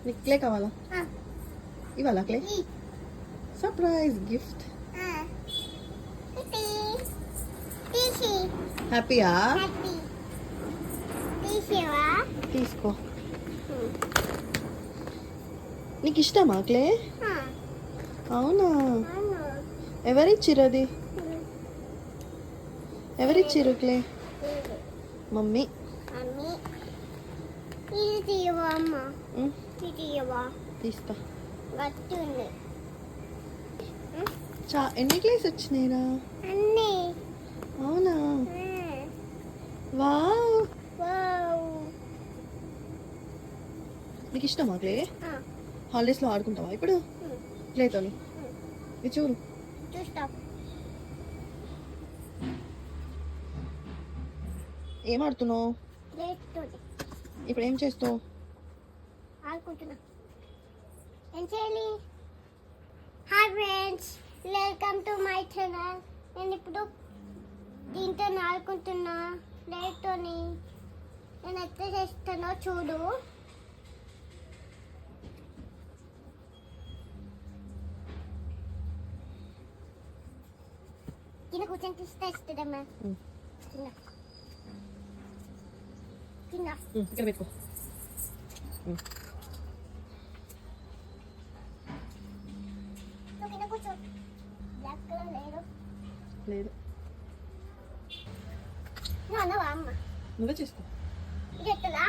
నీకు క్లే కావాలా? ఇవాళ క్లే సర్ప్రైజ్ గిఫ్ట్. హ్యాపీయా? తీసుకో. నీకు ఇష్టమా క్లే? అవునా? ఎవరిచ్చిర్రు అది? ఎవరిచ్చిర్రు క్లే? మమ్మీ. తీస్తా. ఎన్ని క్లేస్ వచ్చినాయిరా? అవునా? వావ్. నీకు ఇష్టమా క్లే? హాలిడేస్లో ఆడుకుంటావా ఇప్పుడు క్లేతోని? ఇది చూడు. ఏం ఆడుతున్నావు ఇప్పుడు? ఏం చేస్తావు? ఆడుకుంటున్నా. ఏం చేయాలి? Hi friends, welcome to my channel. నేను ఇప్పుడు దీంతో ఆడుకుంటున్నా ప్లేట్తోని. నేను ఎట్లా చేస్తానో చూడు. కింద కూర్చొని తీస్తే ఇస్తుందమ్మా. కింద ఇక్కడ పెట్టుకో. కింద కూర్చో. బ్లాక్ కలర్ లేదు. లేదు. నువ్వు అన్నవా అమ్మ? నువ్వే చేసుకో. ఇది ఎట్టదా?